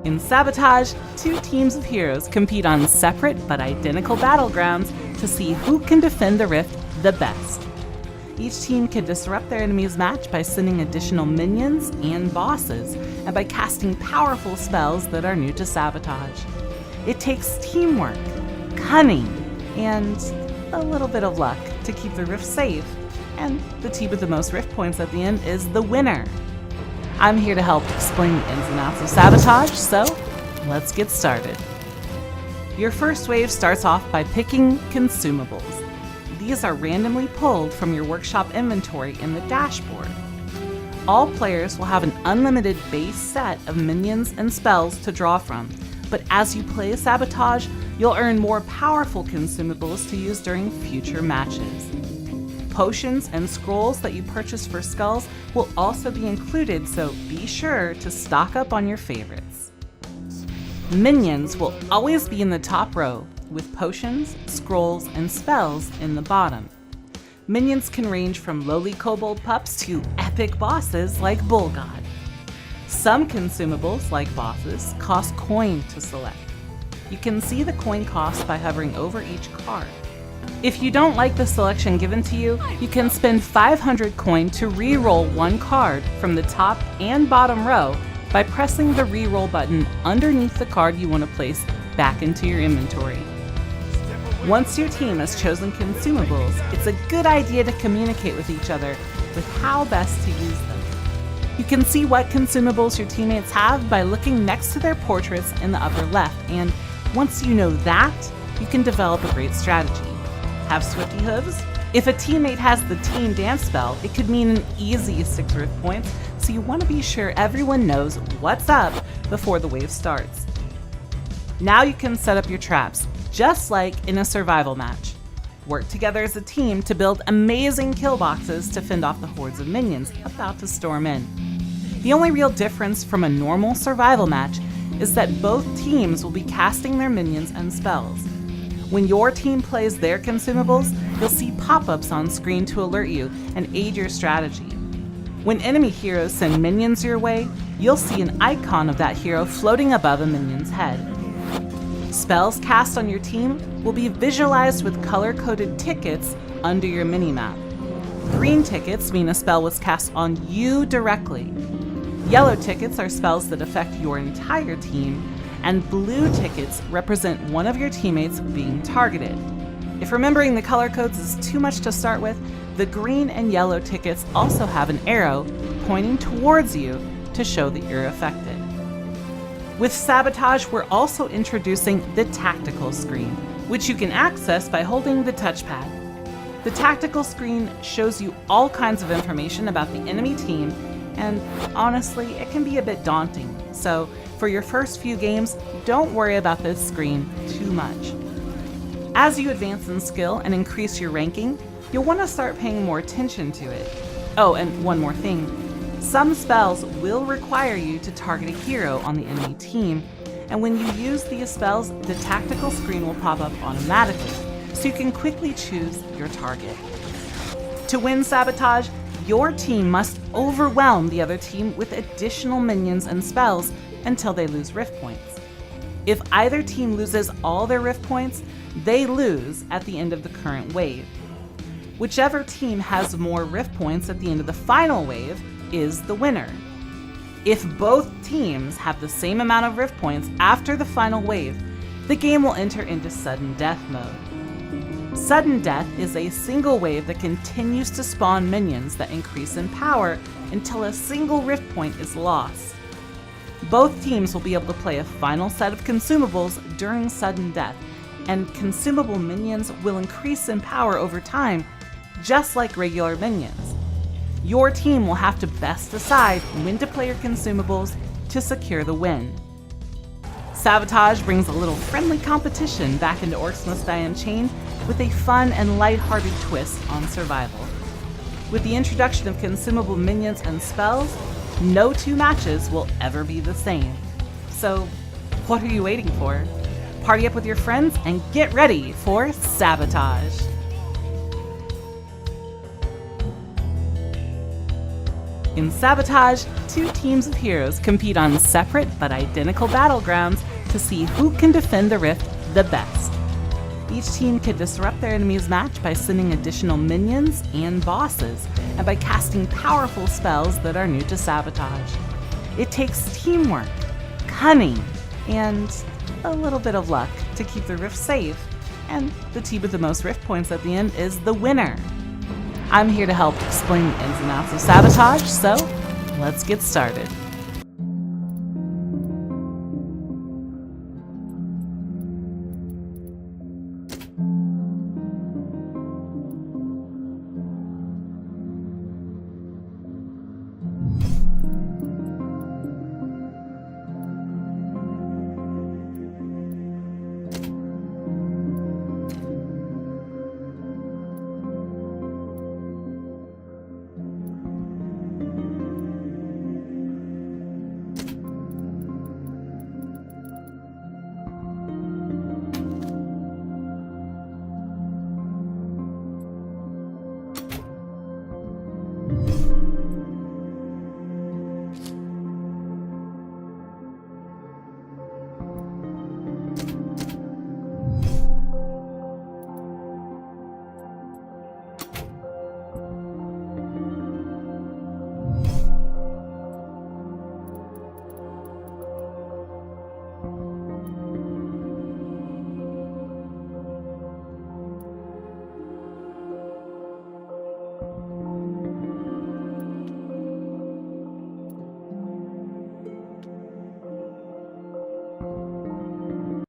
In Sabotage, two teams of heroes compete on separate but identical battlegrounds to see who can defend the rift the best. Each team can disrupt their enemy's match by sending additional minions and bosses, and by casting powerful spells that are new to Sabotage. It takes teamwork, cunning, and a little bit of luck to keep the rift safe, and the team with the most rift points at the end is the winner. I'm here to help explain the ins and outs of Sabotage, so let's get started. Your first wave starts off by picking consumables. These are randomly pulled from your workshop inventory in the dashboard. All players will have an unlimited base set of minions and spells to draw from, but as you play Sabotage, you'll earn more powerful consumables to use during future matches. Potions and scrolls that you purchase for skulls will also be included, so be sure to stock up on your favorites. Minions will always be in the top row, with potions, scrolls, and spells in the bottom. Minions can range from lowly kobold pups to epic bosses like Bull God. Some consumables, like bosses, cost coin to select. You can see the coin cost by hovering over each card. If you don't like the selection given to you, you can spend 500 coin to re-roll one card from the top and bottom row by pressing the re-roll button underneath the card you want to place back into your inventory. Once your team has chosen consumables, it's a good idea to communicate with each other with how best to use them. You can see what consumables your teammates have by looking next to their portraits in the upper left, and once you know that, you can develop a great strategy. Have swifty hooves? If a teammate has the team dance spell, it could mean an easy 6 rift points, so you want to be sure everyone knows what's up before the wave starts. Now you can set up your traps, just like in a survival match. Work together as a team to build amazing kill boxes to fend off the hordes of minions about to storm in. The only real difference from a normal survival match is that both teams will be casting their minions and spells. When your team plays their consumables, you'll see pop-ups on screen to alert you and aid your strategy. When enemy heroes send minions your way, you'll see an icon of that hero floating above a minion's head. Spells cast on your team will be visualized with color-coded tickets under your minimap. Green tickets mean a spell was cast on you directly. Yellow tickets are spells that affect your entire team, and blue tickets represent one of your teammates being targeted. If remembering the color codes is too much to start with, the green and yellow tickets also have an arrow pointing towards you to show that you're affected. With Sabotage, we're also introducing the tactical screen, which you can access by holding the touchpad. The tactical screen shows you all kinds of information about the enemy team, and honestly, it can be a bit daunting, so for your first few games, don't worry about this screen too much. As you advance in skill and increase your ranking, you'll want to start paying more attention to it. Oh, and one more thing. Some spells will require you to target a hero on the enemy team, and when you use these spells, the tactical screen will pop up automatically, so you can quickly choose your target. To win Sabotage, your team must overwhelm the other team with additional minions and spells until they lose rift points. If either team loses all their rift points, they lose at the end of the current wave. Whichever team has more rift points at the end of the final wave is the winner. If both teams have the same amount of rift points after the final wave, the game will enter into sudden death mode. Sudden death is a single wave that continues to spawn minions that increase in power until a single rift point is lost. Both teams will be able to play a final set of consumables during sudden death, and consumable minions will increase in power over time, just like regular minions. Your team will have to best decide when to play your consumables to secure the win. Sabotage brings a little friendly competition back into Orcs Must Die Unchained with a fun and lighthearted twist on survival. With the introduction of consumable minions and spells, no two matches will ever be the same. So, what are you waiting for? Party up with your friends and get ready for Sabotage! In Sabotage, two teams of heroes compete on separate but identical battlegrounds to see who can defend the rift the best. Each team can disrupt their enemy's match by sending additional minions and bosses, and by casting powerful spells that are new to Sabotage. It takes teamwork, cunning, and a little bit of luck to keep the rift safe, and the team with the most rift points at the end is the winner. I'm here to help explain the ins and outs of Sabotage, so let's get started.